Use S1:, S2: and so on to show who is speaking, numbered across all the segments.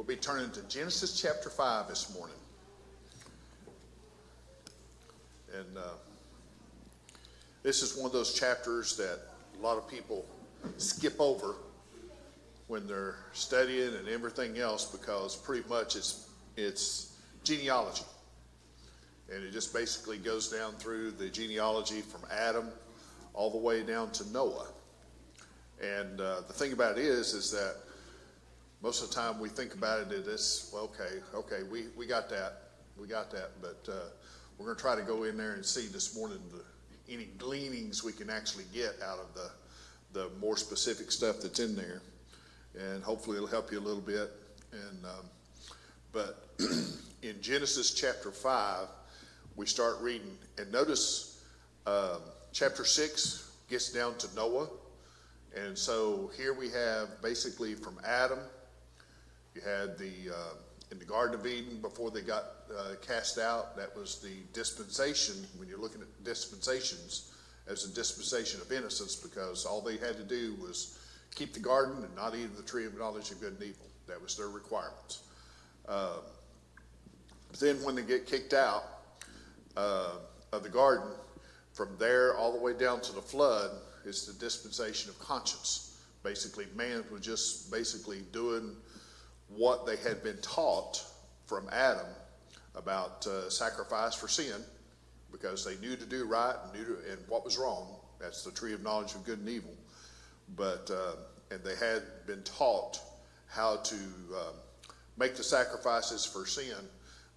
S1: We'll be turning to Genesis chapter 5 this morning. And this is one of those chapters that a lot of people skip over when they're studying and everything else, because pretty much it's genealogy. And it just basically goes down through the genealogy from Adam all the way down to Noah. And the thing about it is that most of the time we think about it as, well, okay, we got that, but we're going to try to go in there and see this morning any gleanings we can actually get out of the more specific stuff that's in there, and hopefully it'll help you a little bit. And but in Genesis chapter 5, we start reading, and notice chapter 6 gets down to Noah, and so here we have basically from Adam. You had in the Garden of Eden before they got cast out. That was the dispensation. When you're looking at dispensations, as a dispensation of innocence, because all they had to do was keep the garden and not eat of the tree of knowledge of good and evil. That was their requirements. But then when they get kicked out of the garden, from there all the way down to the flood is the dispensation of conscience. Basically, man was just basically doing what they had been taught from Adam about sacrifice for sin, because they knew to do right and what was wrong. That's the tree of knowledge of good and evil. But and they had been taught how to make the sacrifices for sin.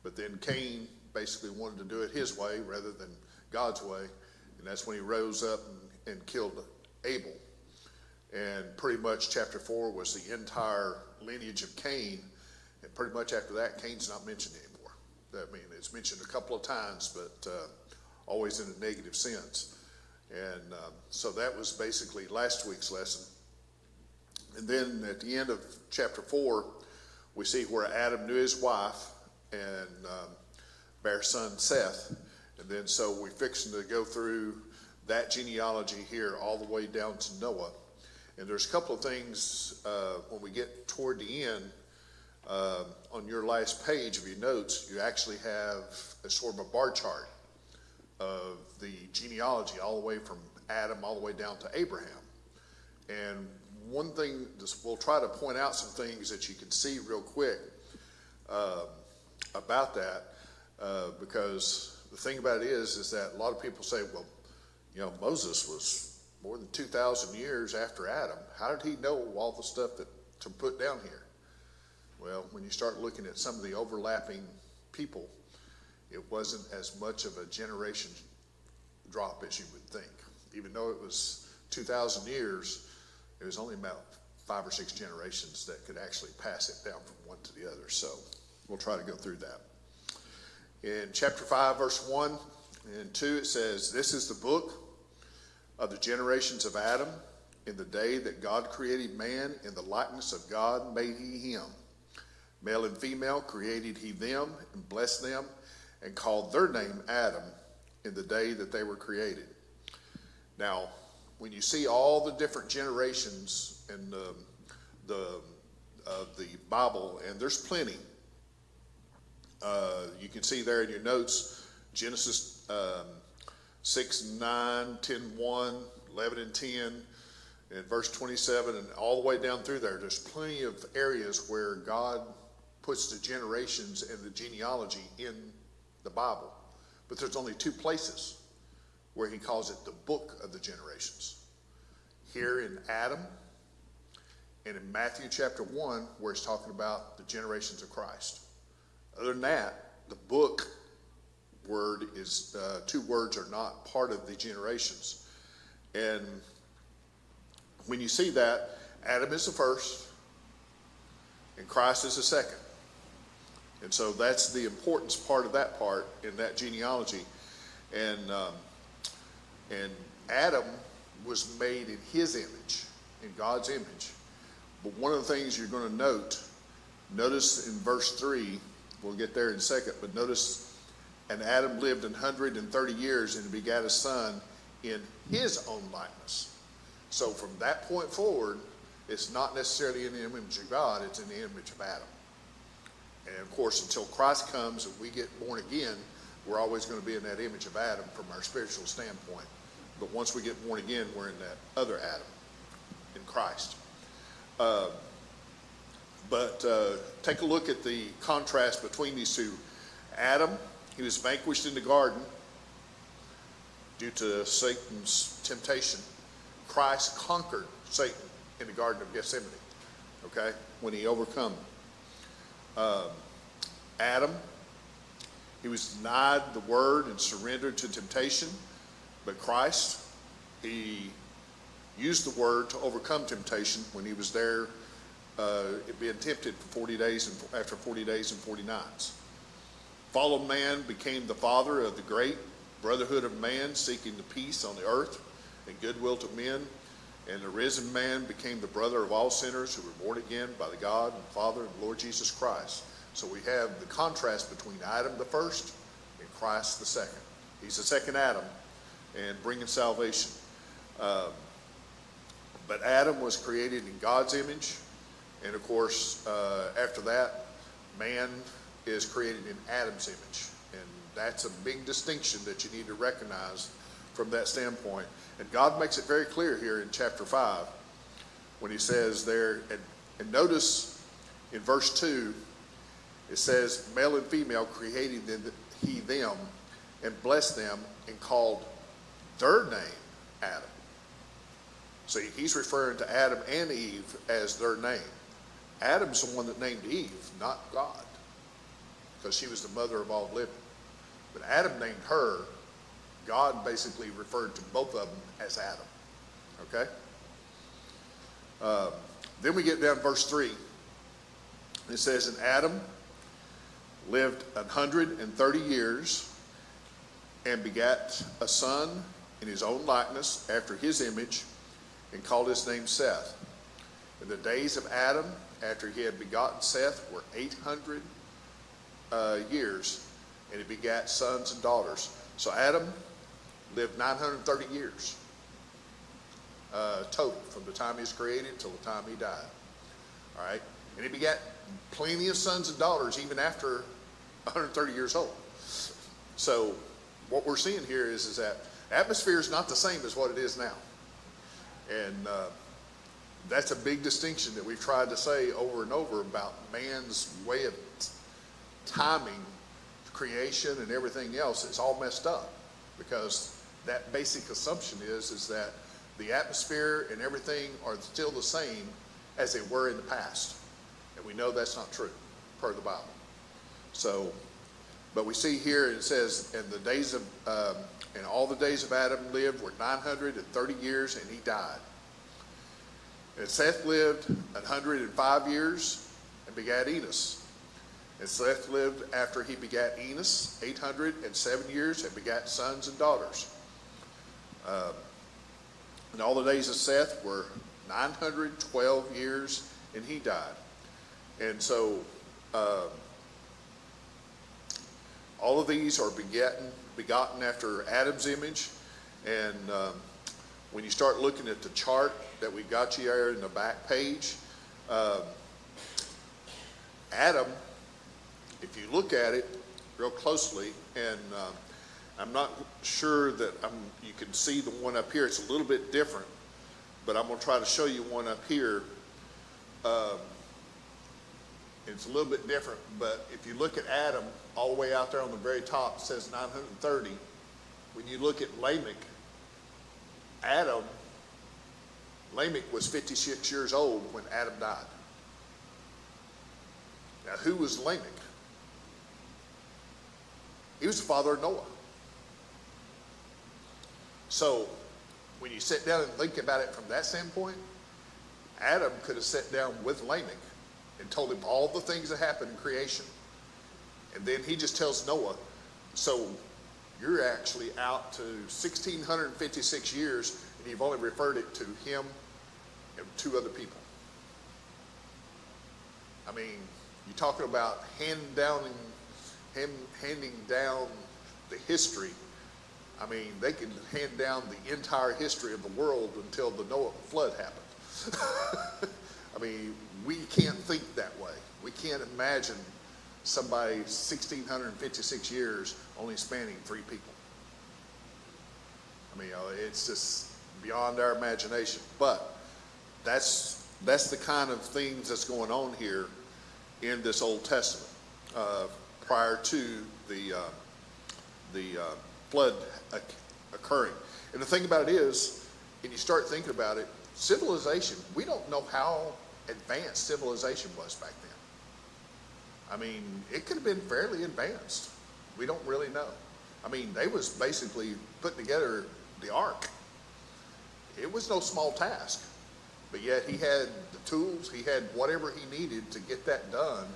S1: But then Cain basically wanted to do it his way rather than God's way, and that's when he rose up and killed Abel. And pretty much chapter 4 was the entire lineage of Cain, and pretty much after that, Cain's not mentioned anymore. I mean, it's mentioned a couple of times, but always in a negative sense. And so that was basically last week's lesson. And then at the end of chapter 4, we see where Adam knew his wife and bare son Seth. And then so we're fixing to go through that genealogy here all the way down to Noah. And there's a couple of things when we get toward the end. On your last page of your notes, you actually have a sort of a bar chart of the genealogy all the way from Adam all the way down to Abraham. And one thing, we'll try to point out some things that you can see real quick about that, because the thing about it is that a lot of people say, well, you know, Moses was more than 2,000 years after Adam. How did he know all the stuff to put down here? Well, when you start looking at some of the overlapping people, it wasn't as much of a generation drop as you would think. Even though it was 2,000 years, it was only about 5 or 6 generations that could actually pass it down from one to the other. So we'll try to go through that. In chapter 5, verse 1 and 2, it says, "This is the book of the generations of Adam. In the day that God created man, in the likeness of God made he him. Male and female created he them, and blessed them, and called their name Adam in the day that they were created." Now, when you see all the different generations in the Bible, and there's plenty, you can see there in your notes, Genesis 6, 9, 10, 1, 11 and 10, and verse 27, and all the way down through there. There's plenty of areas where God puts the generations and the genealogy in the Bible. But there's only 2 places where he calls it the book of the generations. Here in Adam, and in Matthew chapter 1, where he's talking about the generations of Christ. Other than that, the book word is 2 words are not part of the generations. And when you see that, Adam is the first and Christ is the second. And so that's the importance part of that part in that genealogy. And Adam was made in his image, in God's image. But one of the things you're going to notice in verse 3, we'll get there in a second, but notice, "And Adam lived 130 years and begat a son in his own likeness." So from that point forward, it's not necessarily in the image of God, it's in the image of Adam. And of course, until Christ comes and we get born again, we're always going to be in that image of Adam from our spiritual standpoint. But once we get born again, we're in that other Adam, in Christ. But take a look at the contrast between these two. Adam, he was vanquished in the garden due to Satan's temptation. Christ conquered Satan in the Garden of Gethsemane, okay, when he overcome him. Adam, he was denied the word and surrendered to temptation, but Christ, he used the word to overcome temptation when he was there being tempted for 40 days and after 40 days and 40 nights. Fallen man became the father of the great brotherhood of man, seeking the peace on the earth and goodwill to men. And the risen man became the brother of all sinners who were born again by the God and Father and Lord Jesus Christ. So we have the contrast between Adam the first and Christ the second. He's the second Adam and bringing salvation. But Adam was created in God's image. And of course, after that, man is created in Adam's image. And that's a big distinction that you need to recognize from that standpoint. And God makes it very clear here in chapter 5 when he says there, and notice in verse 2, it says, male and female created he them and blessed them and called their name Adam. So he's referring to Adam and Eve as their name. Adam's the one that named Eve, not God, because she was the mother of all living. But Adam named her. God basically referred to both of them as Adam. Okay? Then we get down to verse 3. It says, and Adam lived 130 years and begat a son in his own likeness after his image and called his name Seth. And the days of Adam after he had begotten Seth were 800 years, and he begat sons and daughters. So Adam lived 930 years total from the time he was created till the time he died. All right? And he begat plenty of sons and daughters even after 130 years old. So what we're seeing here is that atmosphere is not the same as what it is now. And that's a big distinction that we've tried to say over and over about man's way of timing creation and everything else. It's all messed up because that basic assumption is that the atmosphere and everything are still the same as they were in the past. And we know that's not true per the Bible. So, but we see here it says, and the days of, and all the days of Adam lived were 930 years, and he died. And Seth lived 105 years and begat Enos. And Seth lived after he begat Enos 807 years and begat sons and daughters. And all the days of Seth were 912 years, and he died. And so all of these are begotten after Adam's image. And when you start looking at the chart that we got you there in the back page, Adam, if you look at it real closely, and I'm not sure that you can see the one up here. It's a little bit different, but I'm going to try to show you one up here. It's a little bit different, but if you look at Adam all the way out there on the very top, it says 930. When you look at Lamech, Lamech was 56 years old when Adam died. Now, who was Lamech? He was the father of Noah. So, when you sit down and think about it from that standpoint, Adam could have sat down with Lamech and told him all the things that happened in creation. And then he just tells Noah, so you're actually out to 1,656 years, and you've only referred it to him and two other people. I mean, you're talking about handing down the history. I mean, they can hand down the entire history of the world until the Noah flood happened. I mean, we can't think that way. We can't imagine somebody 1,656 years only spanning 3 people. I mean, it's just beyond our imagination. But that's the kind of things that's going on here in this Old Testament prior to the flood occurring. And the thing about it is, and you start thinking about it, civilization, we don't know how advanced civilization was back then. I mean, it could have been fairly advanced. We don't really know. I mean, they was basically putting together the ark. It was no small task. But yet he had the tools, he had whatever he needed to get that done.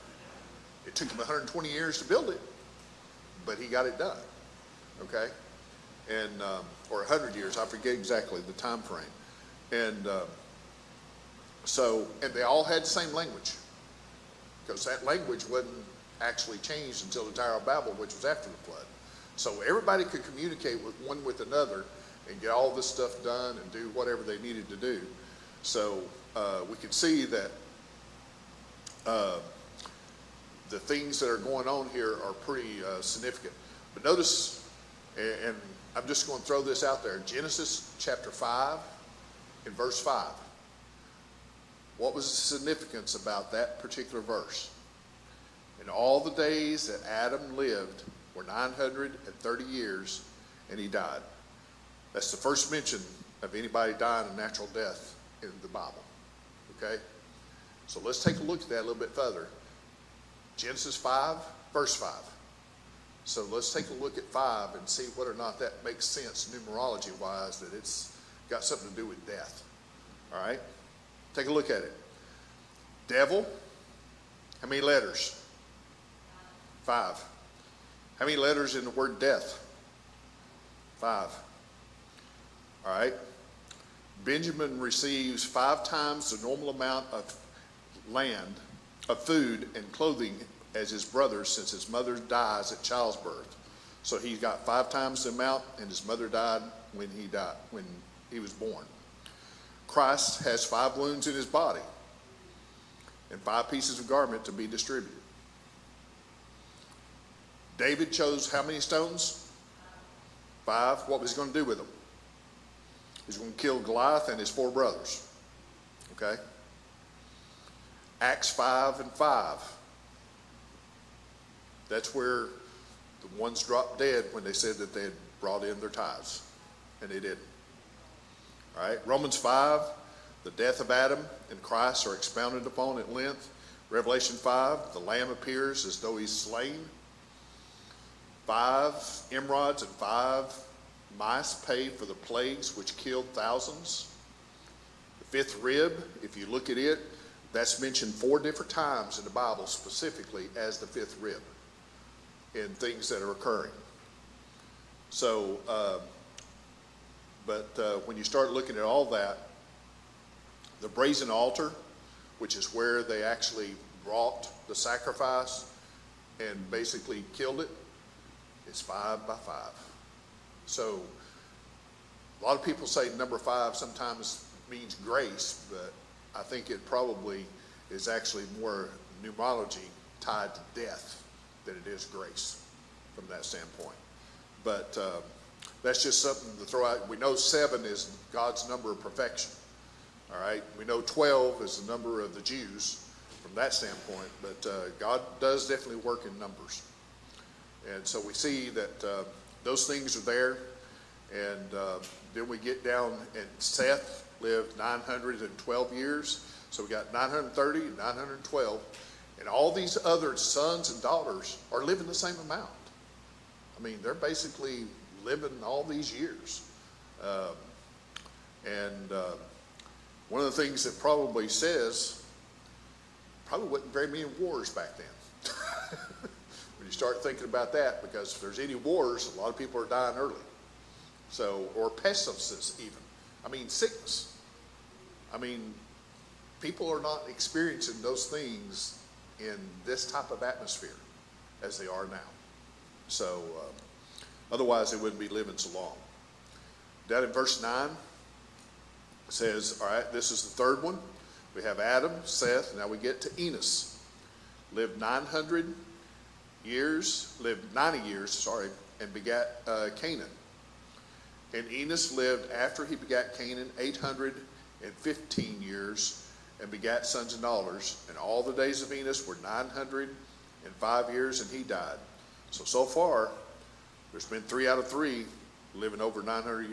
S1: It took him 120 years to build it, but he got it done, okay? And, or 100 years, I forget exactly the time frame. And and they all had the same language, because that language wasn't actually changed until the Tower of Babel, which was after the flood. So everybody could communicate with one with another and get all this stuff done and do whatever they needed to do. So we can see that the things that are going on here are pretty significant. But notice, and I'm just going to throw this out there, Genesis chapter 5 and verse 5. What was the significance about that particular verse? And all the days that Adam lived were 930 years, and he died. That's the first mention of anybody dying a natural death in the Bible, okay? So let's take a look at that a little bit further. Genesis 5, verse 5. So let's take a look at 5 and see whether or not that makes sense numerology-wise, that it's got something to do with death, all right? Take a look at it. Devil, how many letters? 5. How many letters in the word death? 5. All right. Benjamin receives 5 times the normal amount of land, of food and clothing as his brothers, since his mother dies at childbirth. So he got 5 times the amount, and his mother died when he was born. Christ has 5 wounds in his body and 5 pieces of garment to be distributed. David chose how many stones? 5. What was he going to do with them? He's going to kill Goliath and his 4 brothers. Okay? Acts 5 and 5. That's where the ones dropped dead when they said that they had brought in their tithes. And they didn't. All right? Romans 5, the death of Adam and Christ are expounded upon at length. Revelation 5, the Lamb appears as though he's slain. 5 emerods and 5 mice paid for the plagues which killed thousands. The 5th rib, if you look at it, that's mentioned 4 different times in the Bible specifically as the 5th rib in things that are occurring. So, when you start looking at all that, the brazen altar, which is where they actually brought the sacrifice and basically killed it, is 5 by 5. So a lot of people say number 5 sometimes means grace, but I think it probably is actually more numerology tied to death than it is grace from that standpoint. But that's just something to throw out. We know 7 is God's number of perfection. All right. We know 12 is the number of the Jews from that standpoint, but God does definitely work in numbers. And so we see that those things are there. And then we get down, and Seth lived 912 years. So we got 930, 912. And all these other sons and daughters are living the same amount. I mean, they're basically living all these years. One of the things that probably says, probably wasn't very many wars back then. When you start thinking about that, because if there's any wars, a lot of people are dying early. So, or pestilences even. I mean, sickness. I mean, people are not experiencing those things in this type of atmosphere as they are now. So, otherwise they wouldn't be living so long. Down in verse 9, it says, all right, this is the third one. We have Adam, Seth, now we get to Enos. Lived 930 lived 90 years, and begat Canaan. And Enos lived after he begat Canaan 815 years, and begat sons and daughters. And all the days of Enos were 905 years, and he died. So far, there's been 3 out of 3 living over 900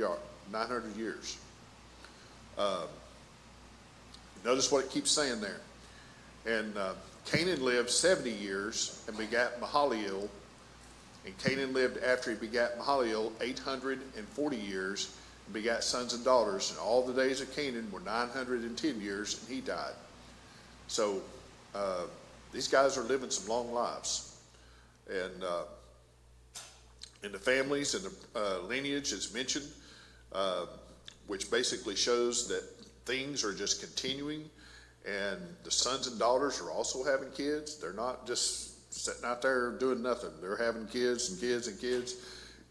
S1: years. Notice what it keeps saying there. And Canaan lived 70 years and begat Mahalalel. And Canaan lived after he begat Mahalalel 840 years and begat sons and daughters. And all the days of Canaan were 910 years, and he died. So these guys are living some long lives. And in the families and the lineage is mentioned, which basically shows that things are just continuing, and the sons and daughters are also having kids. They're not just sitting out there doing nothing. They're having kids and kids and kids.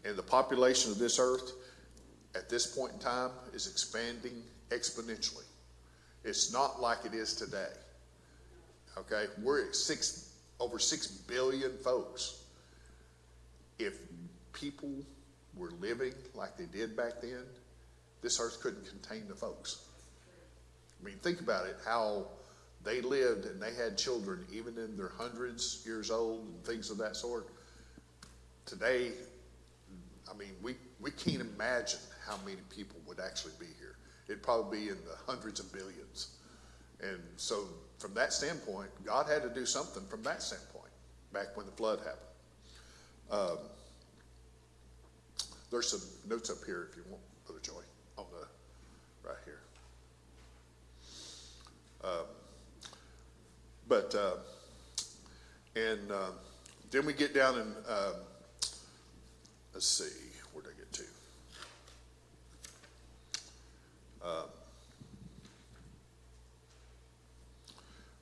S1: And the population of this earth at this point in time is expanding exponentially. It's not like it is today. Okay? We're at over 6 billion folks. If people were living like they did back then, this earth couldn't contain the folks. I mean, think about it, how they lived and they had children even in their hundreds years old and things of that sort. Today, I mean, we can't imagine how many people would actually be here. It'd probably be in the hundreds of billions. And so from that standpoint, God had to do something from that standpoint back when the flood happened. There's some notes up here if you want, Brother Joy, on the right here. Then we get down and let's see, where did I get to?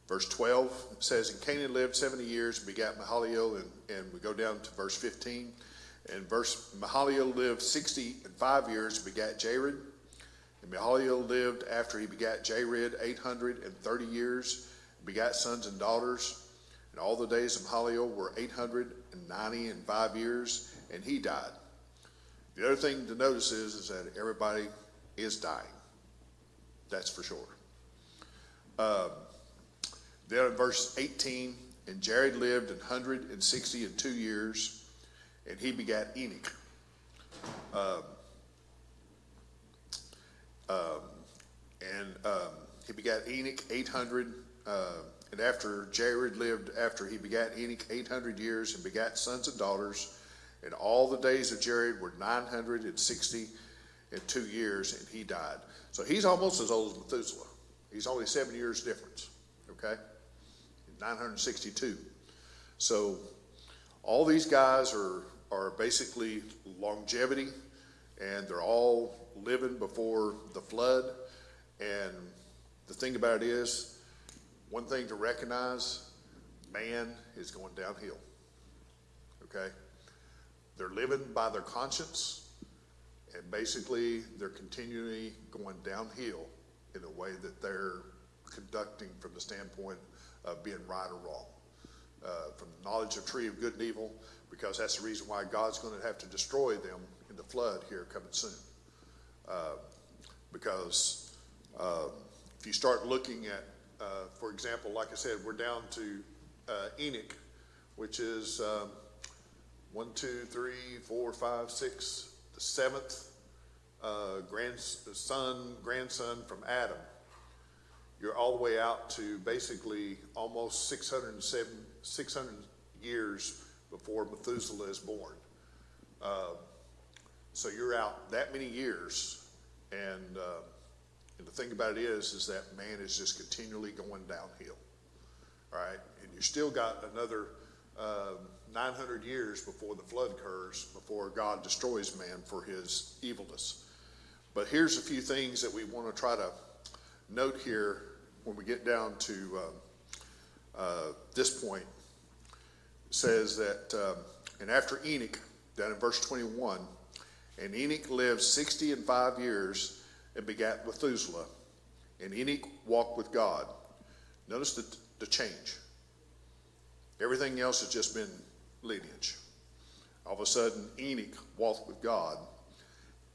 S1: Verse 12 says, and Canaan lived 70 years and begat Mahalalel, and we go down to verse 15. And Mahalalel lived 65 years and begat Jared. And Mahalalel lived after he begat Jared 830 years, and begat sons and daughters. And all the days of Mahalalel were 895 years, and he died. The other thing to notice is that everybody is dying. That's for sure. Then in verse 18, and Jared lived 162 years, and he begat Enoch. He begat Enoch 800, and after Jared lived, after he begat Enoch 800 years, and begat sons and daughters, and all the days of Jared were 962 years, and he died. So he's almost as old as Methuselah. He's only 7 years difference, okay? 962. So all these guys are basically longevity, and they're all living before the flood. And the thing about it is, one thing to recognize, man is going downhill, okay? They're living by their conscience, and basically they're continually going downhill in the way that they're conducting from the standpoint of being right or wrong. From the knowledge of tree of good and evil, because that's the reason why God's going to have to destroy them in the flood here coming soon. Because if you start looking at, for example, like I said, we're down to Enoch, which is 1, 2, 3, 4, 5, 6, the 7th grandson from Adam. You're all the way out to basically almost 600 years before Methuselah is born. So you're out that many years, and the thing about it is that man is just continually going downhill. All right, and you still got another 900 years before the flood occurs, before God destroys man for his evilness. But here's a few things that we want to try to note here when we get down to this point. It says that, and after Enoch, down in verse 21, and Enoch lived 65 years and begat Methuselah, and Enoch walked with God. Notice the change. Everything else has just been lineage. All of a sudden, Enoch walked with God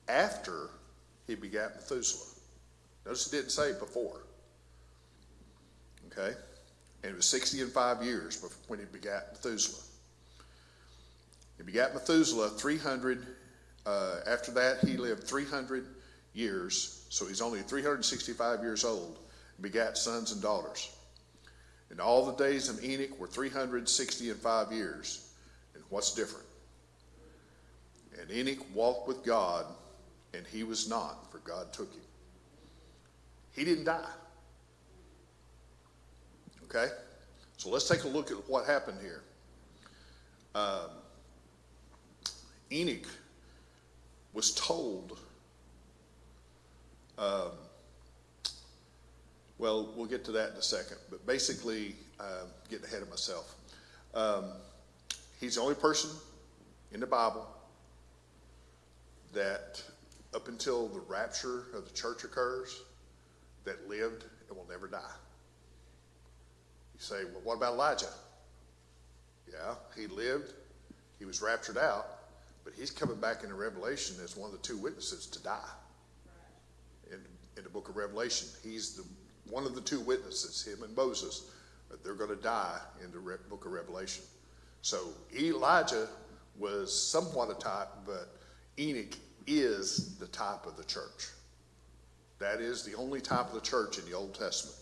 S1: after he begat Methuselah. Notice it didn't say before. Okay? And it was 60 and 5 years when he begat Methuselah. He begat Methuselah 300. After that, he lived 300 years. So he's only 365 years old. And begat sons and daughters. And all the days of Enoch were 360 and 5 years. And what's different? And Enoch walked with God, and he was not, for God took him. He didn't die. Okay? So let's take a look at what happened here. Enoch was told, well, we'll get to that in a second, but basically, getting ahead of myself. He's the only person in the Bible that up until the rapture of the church occurs, that lived and will never die. You say, well, what about Elijah? Yeah, he lived, he was raptured out, but he's coming back in the Revelation as one of the 2 witnesses to die. In the book of Revelation, he's one of the 2 witnesses, him and Moses, but they're going to die in the book of Revelation. So Elijah was somewhat a type, but Enoch is the type of the church. That is the only type of the church in the Old Testament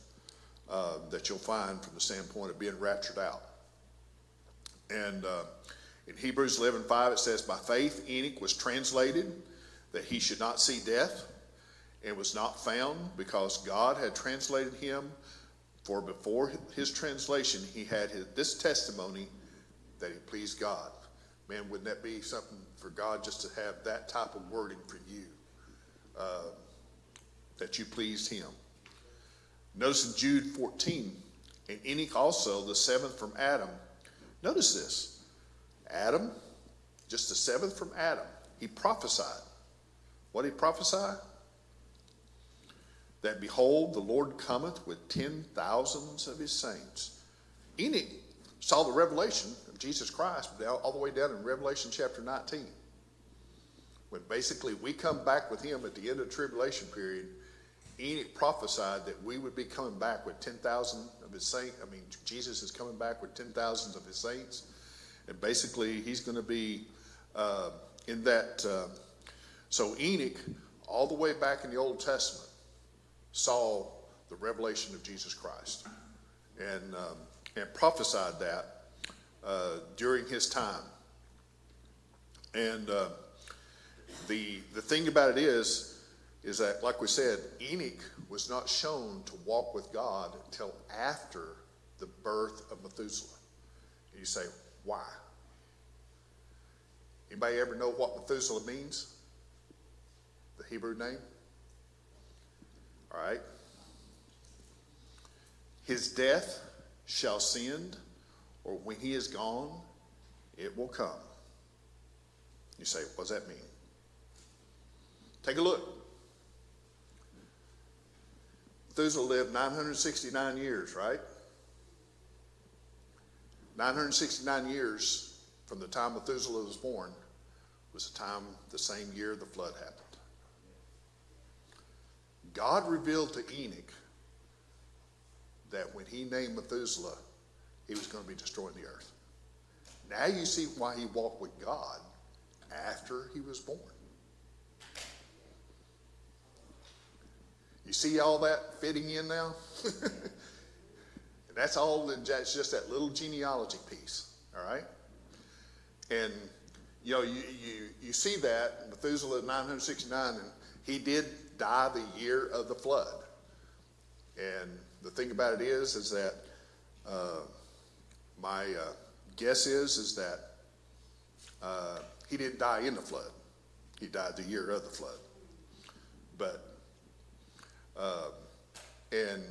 S1: that you'll find from the standpoint of being raptured out. And in Hebrews 11:5 it says, by faith Enoch was translated that he should not see death, and was not found because God had translated him. For before his translation he had this testimony that he pleased God. Man, wouldn't that be something for God just to have that type of wording for you, that you pleased him? Notice in Jude 14, and Enoch also, the 7th from Adam. Notice this. Adam, just the 7th from Adam, he prophesied. What did he prophesy? That behold, the Lord cometh with 10,000s of his saints. Enoch saw the revelation of Jesus Christ all the way down in Revelation chapter 19. When basically we come back with him at the end of the tribulation period, Enoch prophesied that we would be coming back with 10,000 of his saints. I mean, Jesus is coming back with 10,000s of his saints. And basically, he's going to be in that. So Enoch, all the way back in the Old Testament, saw the revelation of Jesus Christ and prophesied that during his time. And the thing about it is that, like we said, Enoch was not shown to walk with God until after the birth of Methuselah. And you say, why? Anybody ever know what Methuselah means? The Hebrew name? All right. His death shall send, or when he is gone, it will come. You say, what does that mean? Take a look. Methuselah lived 969 years, right? 969 years from the time Methuselah was born was the same year the flood happened. God revealed to Enoch that when he named Methuselah, he was going to be destroying the earth. Now you see why he walked with God after he was born. You see all that fitting in now? And that's all, that's just that little genealogy piece, all right? And, you know, you see that, Methuselah 969, and he did die the year of the flood. And the thing about it is that my guess is that he didn't die in the flood. He died the year of the flood. But, and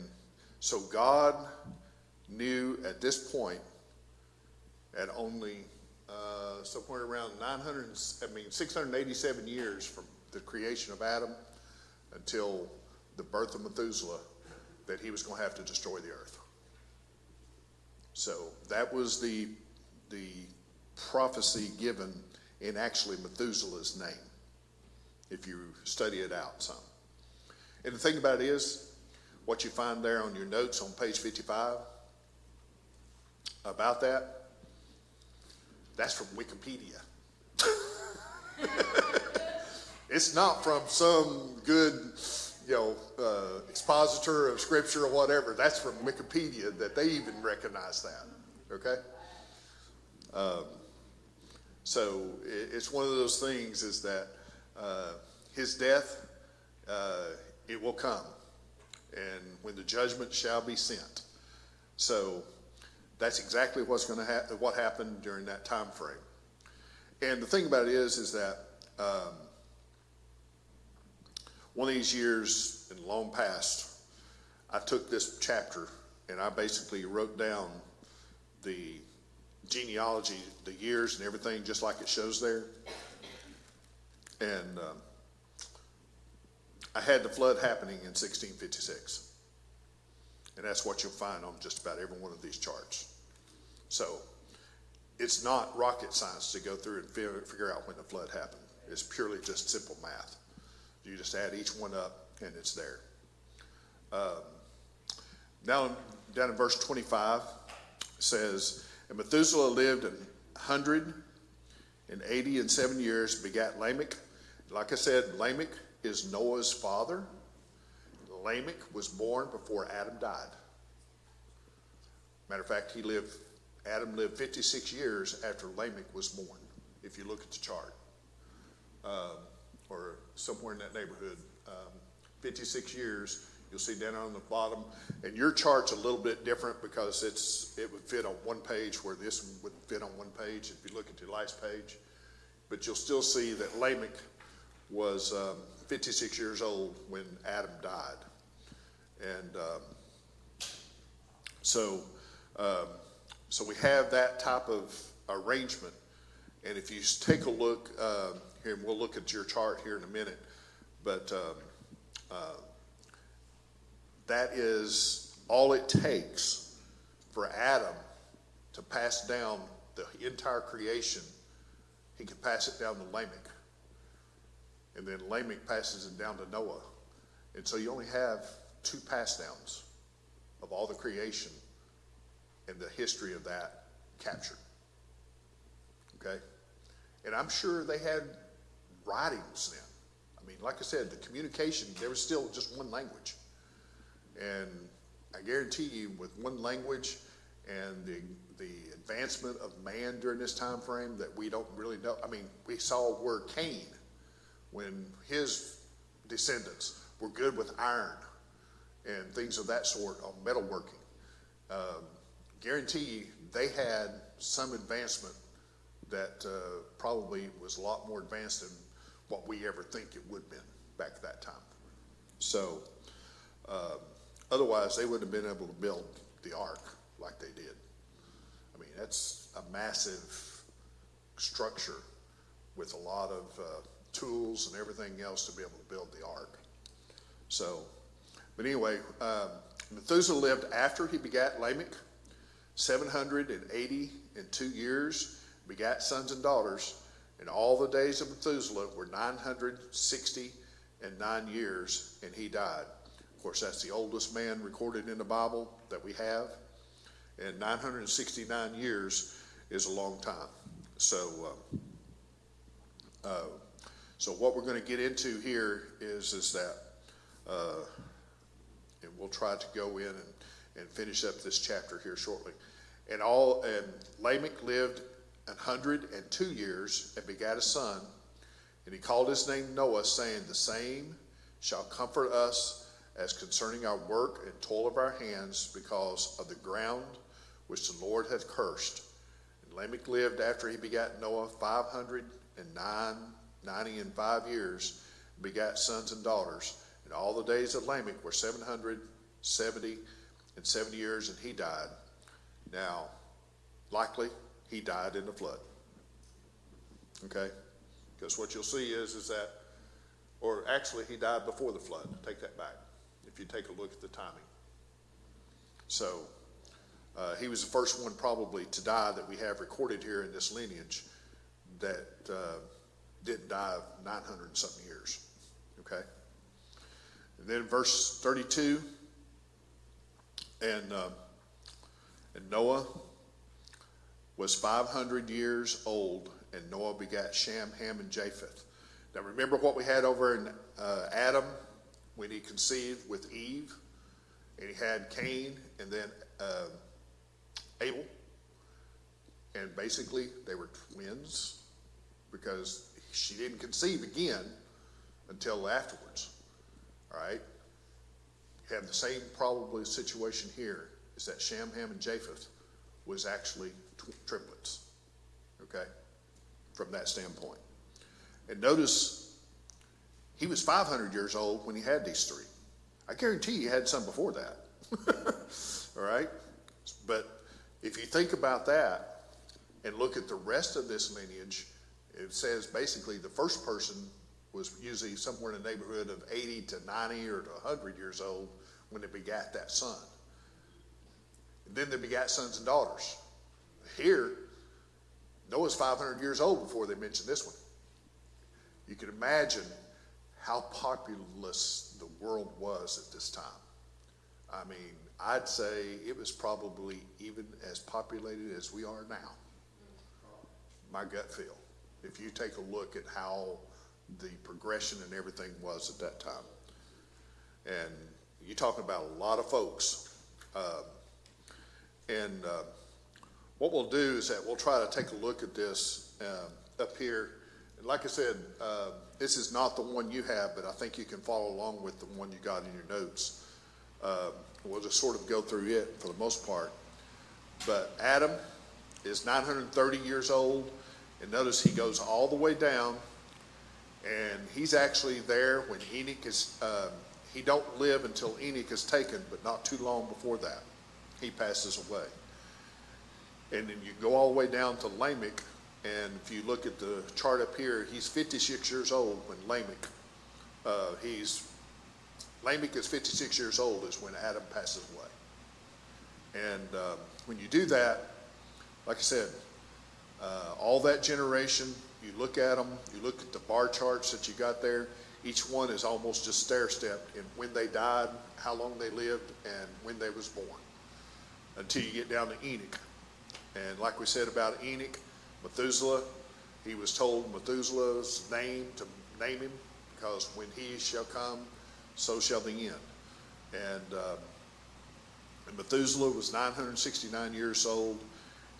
S1: so God knew at this point, at only somewhere around 687 years from the creation of Adam until the birth of Methuselah, that he was going to have to destroy the earth. So that was the prophecy given in actually Methuselah's name, if you study it out some. And the thing about it is, what you find there on your notes on page 55 about that, that's from Wikipedia. It's not from some good, expositor of scripture or whatever. That's from Wikipedia, that they even recognize that. Okay? So it's one of those things is that his death, it will come, and when the judgment shall be sent. So that's exactly what's going to what happened during that time frame. And the thing about it is that one of these years in the long past, I took this chapter and I basically wrote down the genealogy, the years and everything, just like it shows there. And I had the flood happening in 1656. And that's what you'll find on just about every one of these charts. So it's not rocket science to go through and figure out when the flood happened. It's purely just simple math. You just add each one up and it's there. Now down in verse 25 says, and Methuselah lived 187 years, begat Lamech. Like I said, Lamech is Noah's father. Lamech was born before Adam died. Matter of fact, Adam lived 56 years after Lamech was born, if you look at the chart. Or somewhere in that neighborhood. 56 years, you'll see down on the bottom. And your chart's a little bit different because it would fit on one page where this one would fit on one page if you look at your last page. But you'll still see that Lamech was 56 years old when Adam died. And so we have that type of arrangement. And if you take a look, here, and we'll look at your chart here in a minute, but that is all it takes for Adam to pass down the entire creation. He can pass it down to Lamech. And then Lamech passes it down to Noah. And so you only have 2 pass downs of all the creation and the history of that captured. Okay? And I'm sure they had writings then. I mean, like I said, the communication, there was still just one language. And I guarantee you, with one language and the advancement of man during this time frame that we don't really know. I mean, we saw where Cain, when his descendants were good with iron and things of that sort on metalworking. Guarantee you, they had some advancement that probably was a lot more advanced than what we ever think it would have been back at that time. So otherwise, they wouldn't have been able to build the ark like they did. I mean, that's a massive structure with a lot of tools and everything else to be able to build the ark. So, but anyway, Methuselah lived after he begat Lamech 782 years, begat sons and daughters, and all the days of Methuselah were 969 years, and he died. Of course, that's the oldest man recorded in the Bible that we have, and 969 years is a long time. So, so what we're going to get into here is that, and we'll try to go in and finish up this chapter here shortly. And Lamech lived 102 years and begat a son, and he called his name Noah, saying, the same shall comfort us as concerning our work and toil of our hands, because of the ground which the Lord hath cursed. And Lamech lived after he begat Noah 595 years, and begat sons and daughters. And all the days of Lamech were 770 years, and he died. Now, likely, he died in the flood. Okay? Because what you'll see is that, or actually he died before the flood. Take that back, if you take a look at the timing. So, He was the first one probably to die that we have recorded here in this lineage that didn't die 900 and something years. Okay? And then verse 32, and Noah was 500 years old, and Noah begat Shem, Ham, and Japheth. Now remember what we had over in Adam when he conceived with Eve, and he had Cain and then Abel, and basically they were twins because she didn't conceive again until afterwards. All right? You have the same probably situation here, is that Shem, Ham, and Japheth was actually triplets, okay, from that standpoint. And notice, he was 500 years old when he had these three. I guarantee he had some before that, all right? But if you think about that and look at the rest of this lineage, it says basically the first person was usually somewhere in the neighborhood of 80 to 90 or to 100 years old when they begat that son. And then they begat sons and daughters. Here, Noah's 500 years old before they mention this one. You can imagine how populous the world was at this time. I mean, I'd say it was probably even as populated as we are now. My gut feel. If you take a look at how the progression and everything was at that time. And you're talking about a lot of folks. What we'll do is that we'll try to take a look at this up here. And like I said, this is not the one you have, but I think you can follow along with the one you got in your notes. We'll just sort of go through it for the most part. But Adam is 930 years old, and notice he goes all the way down, and he's actually there when Enoch is, he don't live until Enoch is taken, but not too long before that, he passes away. And then you go all the way down to Lamech, and if you look at the chart up here, he's 56 years old when Lamech, Lamech is 56 years old is when Adam passes away. And when you do that, like I said, all that generation, you look at them, you look at the bar charts that you got there, each one is almost just stair-stepped in when they died, how long they lived, and when they was born, until you get down to Enoch. And like we said about Enoch, Methuselah, he was told Methuselah's name to name him, because when he shall come, so shall the end. And Methuselah was 969 years old,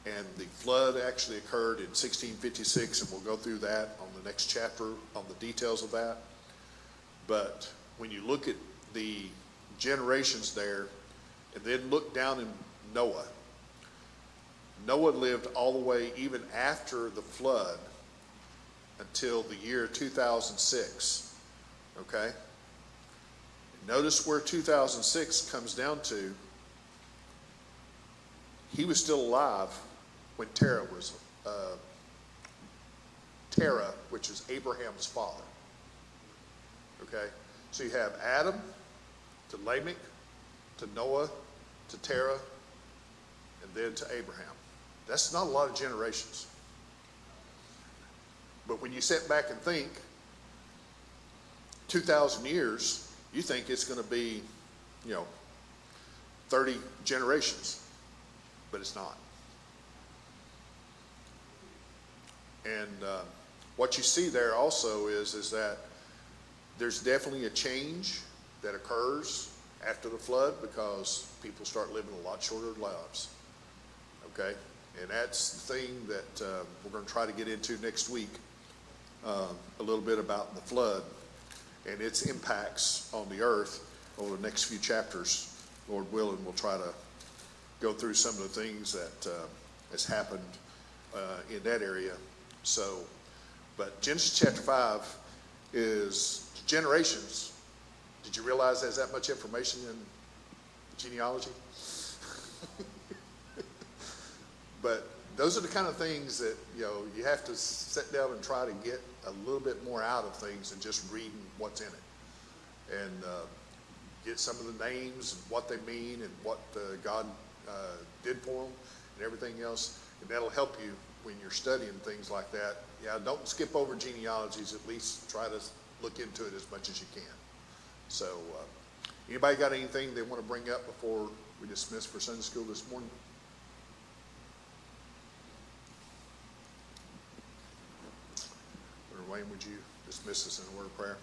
S1: and the flood actually occurred in 1656, and we'll go through that on the next chapter on the details of that. But when you look at the generations there, and then look down in Noah, Noah lived all the way even after the flood until the year 2006, okay? Notice where 2006 comes down to. He was still alive when Terah was, Terah, which is Abraham's father, okay? So you have Adam to Lamech, to Noah, to Terah, and then to Abraham. That's not a lot of generations. But when you sit back and think, 2,000 years, you think it's going to be, 30 generations, but it's not. And what you see there also is that there's definitely a change that occurs after the flood because people start living a lot shorter lives, okay? And that's the thing that we're going to try to get into next week, a little bit about the flood and its impacts on the earth over the next few chapters. Lord willing, we'll try to go through some of the things that has happened in that area. So, but Genesis chapter 5 is generations. Did you realize there's that much information in genealogy? But those are the kind of things that, you have to sit down and try to get a little bit more out of things than just reading what's in it. And get some of the names and what they mean and what God did for them and everything else. And that'll help you when you're studying things like that. Yeah, don't skip over genealogies. At least try to look into it as much as you can. So, anybody got anything they want to bring up before we dismiss for Sunday school this morning? Brother Wayne, would you dismiss us in a word of prayer?